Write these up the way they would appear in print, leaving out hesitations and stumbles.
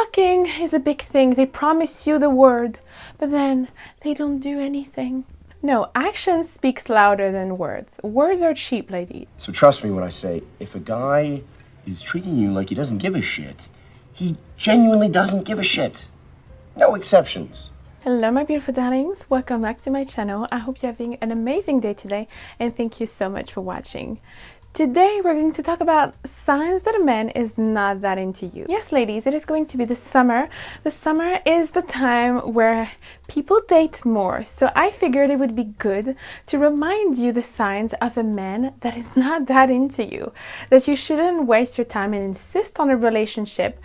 Talking is a big thing. They promise you the word, but then they don't do anything. No, action speaks louder than words. Words are cheap, lady. So trust me when I say, if a guy is treating you like he doesn't give a shit, he genuinely doesn't give a shit. No exceptions. Hello my beautiful darlings, welcome back to my channel. I hope you're having an amazing day today and thank you so much for watching. Today we're going to talk about signs that a man is not that into you. Yes ladies, it is going to be the summer. The summer is the time where people date more, so I figured it would be good to remind you the signs of a man that is not that into you, that you shouldn't waste your time and insist on a relationship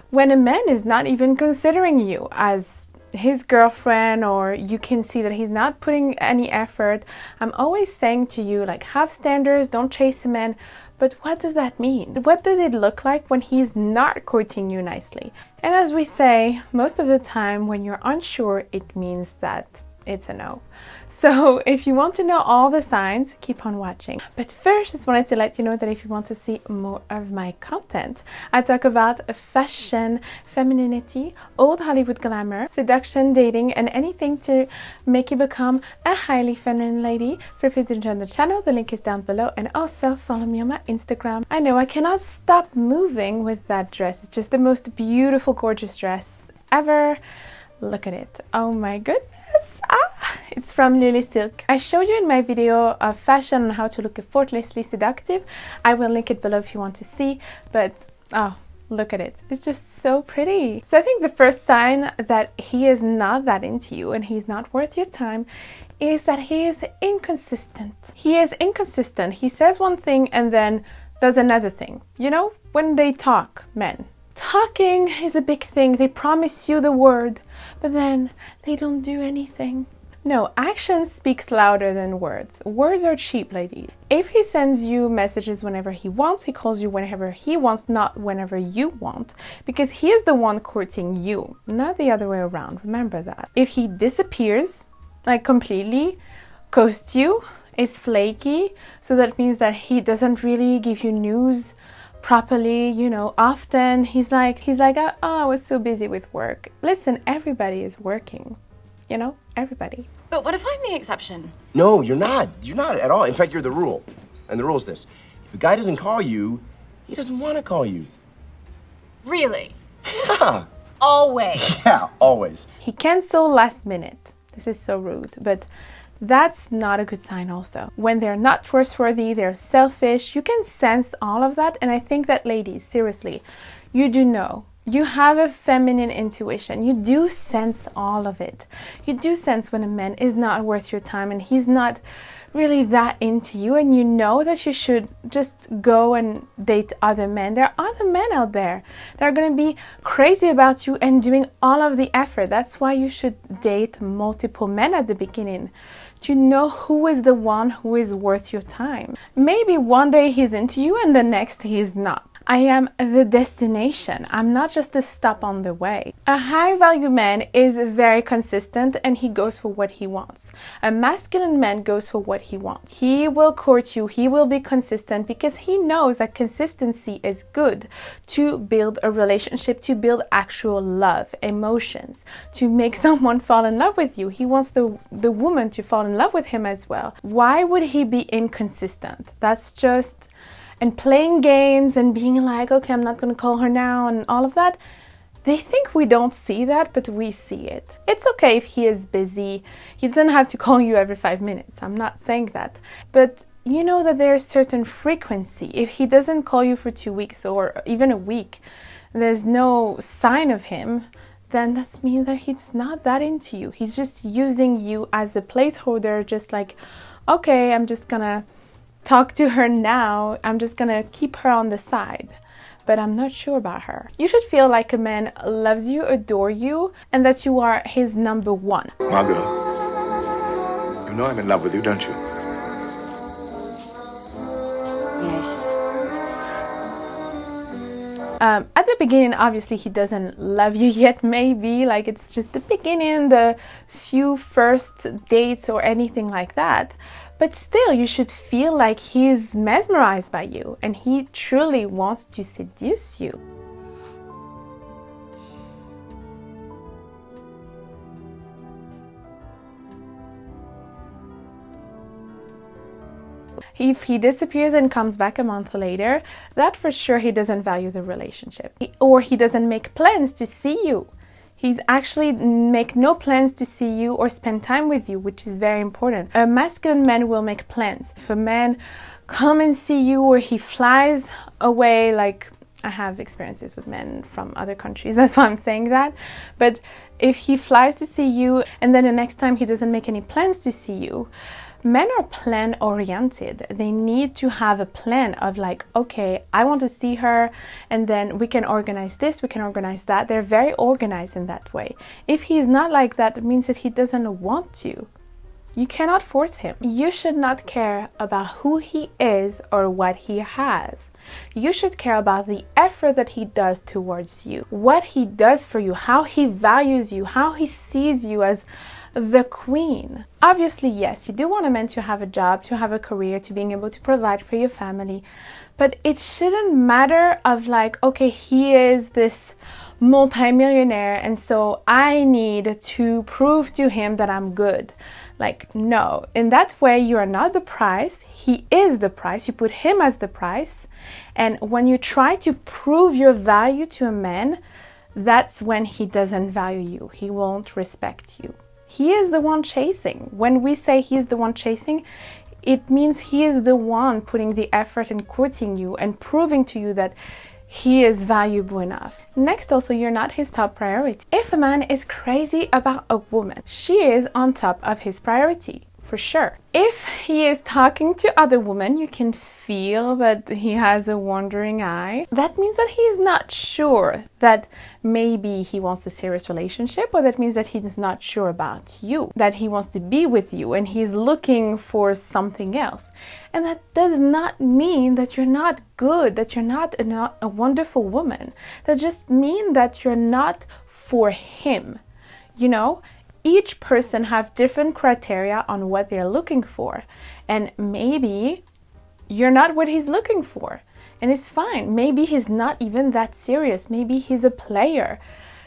when a man is not even considering you as his girlfriend, or you can see that he's not putting any effort. I'm always saying to you, like, have standards, don't chase a man. But what does that mean? What does it look like when he's not courting you nicely? And as we say, most of the time when you're unsure, it means that it's a no. So if you want to know all the signs, keep on watching. But first, just wanted to let you know that if you want to see more of my content, I talk about fashion, femininity, old Hollywood glamour, seduction, dating, and anything to make you become a highly feminine lady. Feel free to join the channel, the link is down below, and also follow me on my Instagram. I know I cannot stop moving with that dress. It's just the most beautiful, gorgeous dress ever. Look at it. Oh my goodness. It's from Lily Silk. I showed you in my video of fashion on how to look effortlessly seductive. I will link it below if you want to see, but oh, look at it. It's just so pretty. So I think the first sign that he is not that into you and he's not worth your time is that he is inconsistent. He is inconsistent. He says one thing and then does another thing. You know, when they talk, men. Talking is a big thing. They promise you the word, but then they don't do anything. No, action speaks louder than words. Words are cheap, ladies. If he sends you messages whenever he wants, he calls you whenever he wants, not whenever you want, because he is the one courting you, not the other way around. Remember that. If he disappears, like completely, ghosts you, is flaky, so that means that he doesn't really give you news properly, you know, often. He's like, oh, I was so busy with work. Listen, everybody is working. You know, everybody. But what if I'm the exception? No, you're not. You're not at all. In fact, you're the rule. And the rule is this. If a guy doesn't call you, he doesn't want to call you. Really? Yeah. Always? Yeah, always. He cancels last minute. This is so rude, but that's not a good sign also. When they're not trustworthy, they're selfish, you can sense all of that. And I think that ladies, seriously, you do know. You have a feminine intuition. You do sense all of it. You do sense when a man is not worth your time and he's not really that into you, and you know that you should just go and date other men. There are other men out there that are going to be crazy about you and doing all of the effort. That's why you should date multiple men at the beginning, to know who is the one who is worth your time. Maybe one day he's into you and the next he's not. I am the destination. I'm not just a stop on the way. A high value man is very consistent and he goes for what he wants. A masculine man goes for what he wants. He will court you. He will be consistent because he knows that consistency is good to build a relationship, to build actual love, emotions, to make someone fall in love with you. He wants the woman to fall in love with him as well. Why would he be inconsistent? That's just... And playing games and being like, okay, I'm not going to call her now and all of that. They think we don't see that, but we see it. It's okay if he is busy. He doesn't have to call you every 5 minutes. I'm not saying that. But you know that there's certain frequency. If he doesn't call you for 2 weeks or even a week, there's no sign of him, then that means that he's not that into you. He's just using you as a placeholder, just like, okay, I'm just gonna talk to her now. I'm just gonna keep her on the side, but I'm not sure about her. You should feel like a man loves you, adore you, and that you are his number one. Margot, you know I'm in love with you, don't you? Yes. At the beginning, obviously, he doesn't love you yet, maybe. Like, it's just the beginning, the few first dates or anything like that. But still, you should feel like he's mesmerized by you and he truly wants to seduce you. If he disappears and comes back a month later, that for sure he doesn't value the relationship. Or he doesn't make plans to see you. He's actually make no plans to see you or spend time with you, which is very important. A masculine man will make plans. If a man come and see you or he flies away, like I have experiences with men from other countries, that's why I'm saying that. But if he flies to see you and then the next time he doesn't make any plans to see you, men are plan oriented. They need to have a plan of like, okay, I want to see her and then we can organize this, we can organize that. They're very organized in that way. If he's not like that, it means that he doesn't want to. You cannot force him. You should not care about who he is or what he has. You should care about the effort that he does towards you, what he does for you, how he values you, how he sees you as the queen. Obviously, yes, you do want a man to have a job, to have a career, to being able to provide for your family, but it shouldn't matter of like, okay, he is this multimillionaire and so I need to prove to him that I'm good. Like, no, in that way you are not the price, he is the price, you put him as the price, and when you try to prove your value to a man, that's when he doesn't value you, he won't respect you. He is the one chasing. When we say he's the one chasing, it means he is the one putting the effort in courting you and proving to you that he is valuable enough. Next, also, you're not his top priority. If a man is crazy about a woman, she is on top of his priority, for sure. If he is talking to other women, you can feel that he has a wandering eye. That means that he is not sure that maybe he wants a serious relationship, or that means that he is not sure about you, that he wants to be with you and he's looking for something else. And that does not mean that you're not good, that you're not a wonderful woman. That just means that you're not for him, you know? Each person have different criteria on what they're looking for, and maybe you're not what he's looking for, and it's fine. Maybe he's not even that serious. Maybe he's a player.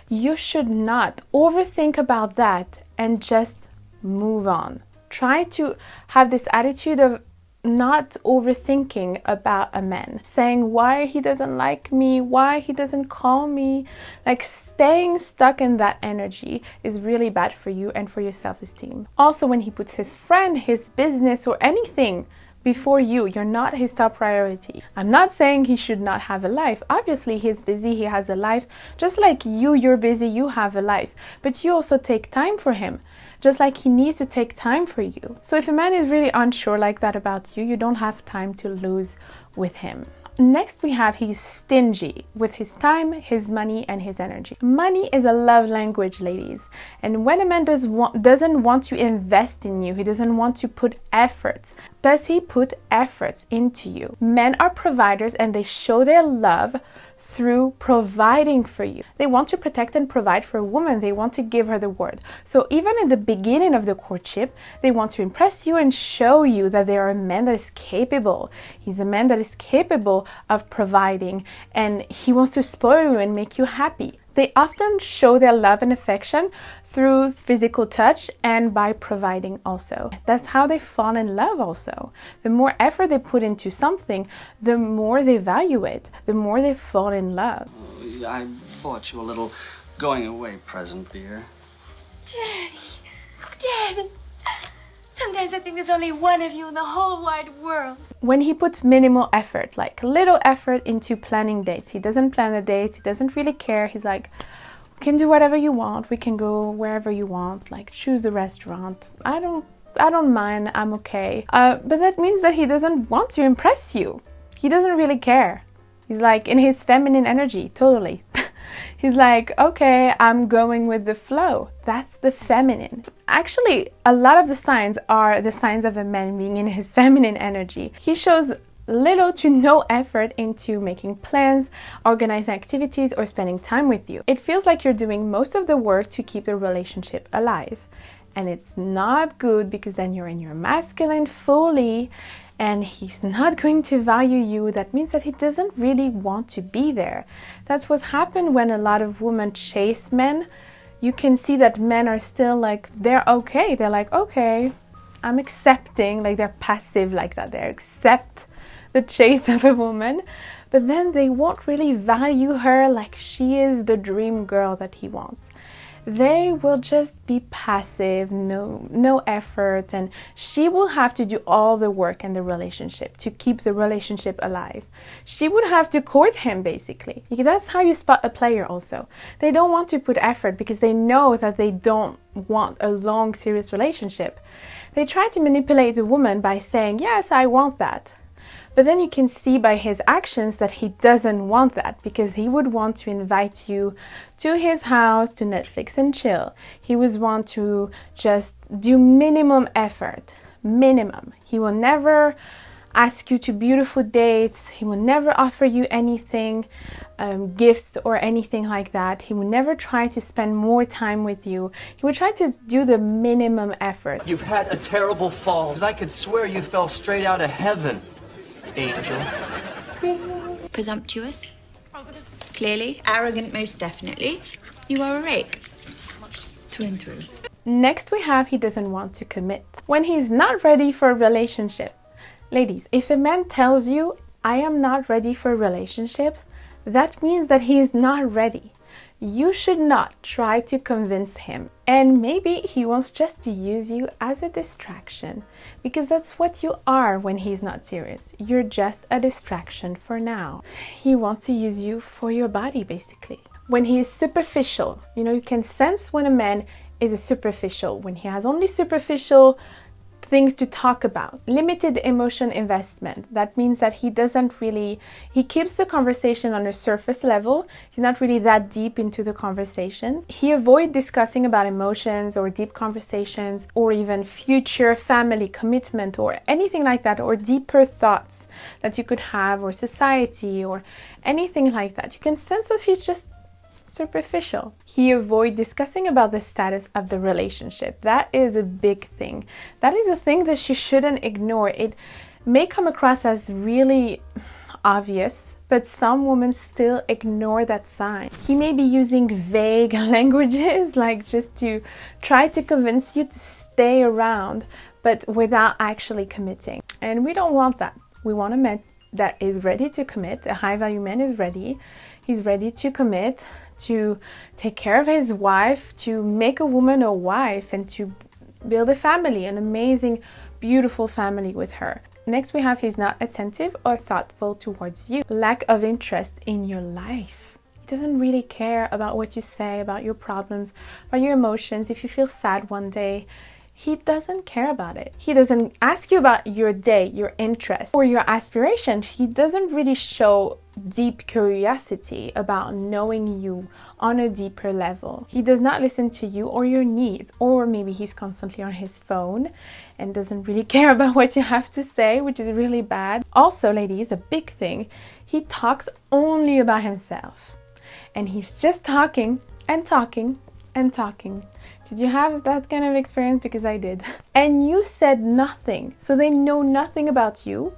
You should not overthink about that and just move on. Try to have this attitude of not overthinking about a man, saying why he doesn't like me, why he doesn't call me. Like, staying stuck in that energy is really bad for you and for your self-esteem. Also, when he puts his friend, his business, or anything before you, you're not his top priority. I'm not saying he should not have a life. Obviously, he's busy, he has a life. Just like you're busy, you have a life. But you also take time for him, just like he needs to take time for you. So if a man is really unsure like that about you, you don't have time to lose with him. Next, we have he's stingy with his time, his money, and his energy. Money is a love language, ladies. And when a man doesn't want to invest in you, he doesn't want to put efforts. Does he put efforts into you? Men are providers and they show their love through providing for you. They want to protect and provide for a woman. They want to give her the word. So even in the beginning of the courtship, they want to impress you and show you that they are a man that is capable. He's a man that is capable of providing, and he wants to spoil you and make you happy. They often show their love and affection through physical touch and by providing also. That's how they fall in love also. The more effort they put into something, the more they value it, the more they fall in love. I bought you a little going away present, dear. Daddy. Sometimes I think there's only one of you in the whole wide world. When he puts minimal effort, like little effort into planning dates, he doesn't plan the dates, he doesn't really care. He's like, we can do whatever you want, we can go wherever you want, like choose the restaurant. I don't mind, I'm okay. But that means that he doesn't want to impress you. He doesn't really care. He's like in his feminine energy, totally. He's like, okay, I'm going with the flow. That's the feminine. Actually, a lot of the signs are the signs of a man being in his feminine energy. He shows little to no effort into making plans, organizing activities, or spending time with you. It feels like you're doing most of the work to keep the relationship alive. And it's not good, because then you're in your masculine fully and he's not going to value you. That means that he doesn't really want to be there. That's what's happened when a lot of women chase men. You can see that men are still like, they're okay. They're like, okay, I'm accepting, like they're passive like that. They accept the chase of a woman, but then they won't really value her like she is the dream girl that he wants. They will just be passive, no effort, and she will have to do all the work in the relationship to keep the relationship alive. She would have to court him, basically. That's how you spot a player also. They don't want to put effort because they know that they don't want a long, serious relationship. They try to manipulate the woman by saying, yes, I want that. But then you can see by his actions that he doesn't want that, because he would want to invite you to his house to Netflix and chill. He would want to just do minimum effort, minimum. He will never ask you to beautiful dates. He will never offer you anything, gifts or anything like that. He will never try to spend more time with you. He will try to do the minimum effort. You've had a terrible fall. I could swear you fell straight out of heaven. Angel. Presumptuous? Clearly. Arrogant, most definitely. You are a rake. Through and through. Next we have he doesn't want to commit. When he's not ready for a relationship. Ladies, if a man tells you, I am not ready for relationships, that means that he is not ready. You should not try to convince him. And maybe he wants just to use you as a distraction, because that's what you are when he's not serious. You're just a distraction for now. He wants to use you for your body, basically. When he is superficial, you can sense when a man is a superficial, when he has only superficial things to talk about. Limited emotion investment. That means that he keeps the conversation on a surface level. He's not really that deep into the conversations. He avoids discussing about emotions or deep conversations or even future family commitment or anything like that, or deeper thoughts that you could have, or society or anything like that. You can sense that he's just superficial. He avoids discussing about the status of the relationship. That is a big thing. That is a thing that you shouldn't ignore. It may come across as really obvious, but some women still ignore that sign. He may be using vague languages, like just to try to convince you to stay around, but without actually committing. And we don't want that. We want a man that is ready to commit. A high value man is ready. He's ready to commit, to take care of his wife, to make a woman a wife, and to build a family, an amazing, beautiful family with her. Next we have he's not attentive or thoughtful towards you. Lack of interest in your life. He doesn't really care about what you say, about your problems, about your emotions. If you feel sad one day, he doesn't care about it. He doesn't ask you about your day, your interests, or your aspirations. He doesn't really show deep curiosity about knowing you on a deeper level. He does not listen to you or your needs, or maybe he's constantly on his phone and doesn't really care about what you have to say, which is really bad. Also, ladies, a big thing, he talks only about himself. And he's just talking and talking and talking. Did you have that kind of experience? Because I did. And you said nothing. So they know nothing about you.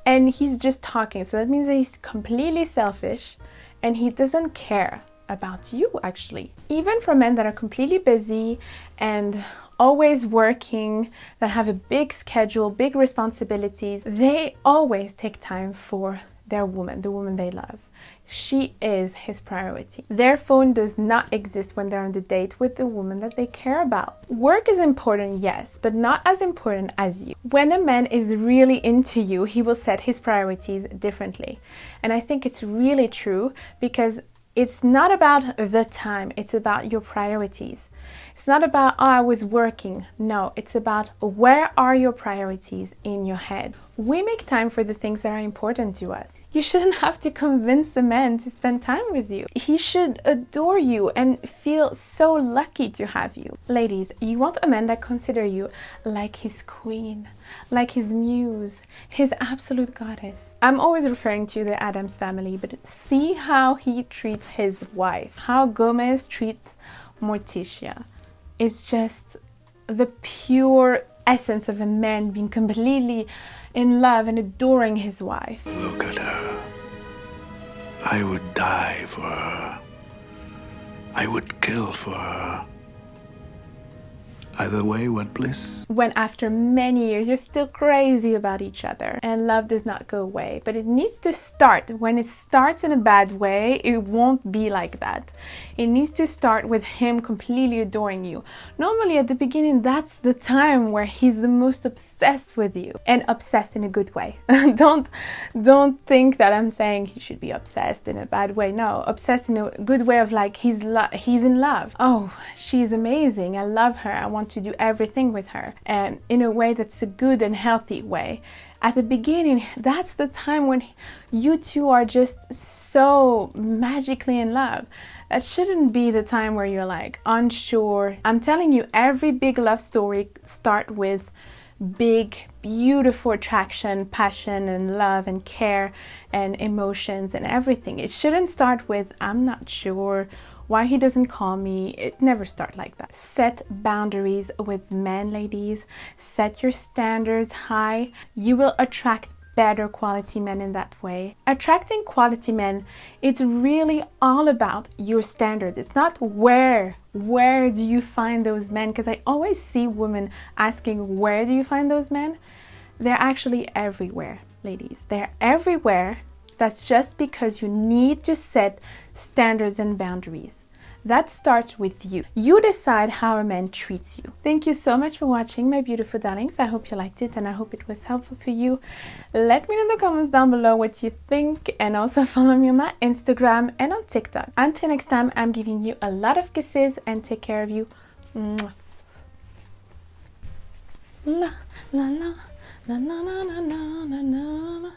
And he's just talking. So that means that he's completely selfish and he doesn't care about you, actually. Even for men that are completely busy and always working, that have a big schedule, big responsibilities, they always take time for their woman, the woman they love. She is his priority. Their phone does not exist when they're on the date with the woman that they care about. Work is important, yes, but not as important as you. When a man is really into you, he will set his priorities differently. And I think it's really true, because it's not about the time, it's about your priorities. It's not about, oh, I was working. No, it's about where are your priorities in your head. We make time for the things that are important to us. You shouldn't have to convince the man to spend time with you. He should adore you and feel so lucky to have you. Ladies, you want a man that considers you like his queen, like his muse, his absolute goddess. I'm always referring to the Addams family, but see how he treats his wife, how Gomez treats Morticia. It's just the pure essence of a man being completely in love and adoring his wife. Look at her. I would die for her. I would kill for her. Either way, what bliss. When after many years you're still crazy about each other and love does not go away, but it needs to start. When it starts in a bad way, it won't be like that. It needs to start with him completely adoring you. Normally at the beginning, that's the time where he's the most obsessed with you, and obsessed in a good way. don't think that I'm saying he should be obsessed in a bad way. No, obsessed in a good way of like he's in love. Oh, she's amazing. I love her. I want to do everything with her, and in a way that's a good and healthy way. At the beginning, that's the time when you two are just so magically in love. That shouldn't be the time where you're like unsure. I'm telling you, every big love story starts with big, beautiful attraction, passion and love and care and emotions and everything. It shouldn't start with I'm not sure why he doesn't call me. It never starts like that. Set boundaries with men, ladies. Set your standards high. You will attract better quality men in that way. Attracting quality men, it's really all about your standards. It's not where do you find those men, because I always see women asking where do you find those men. They're actually everywhere, ladies. They're everywhere. That's just because you need to set standards and boundaries. That starts with you. You decide how a man treats you. Thank you so much for watching, my beautiful darlings. I hope you liked it and I hope it was helpful for you. Let me know in the comments down below what you think, and also follow me on my Instagram and on TikTok. Until next time, I'm giving you a lot of kisses and take care of you. Mwah. La la la la la la la la la la.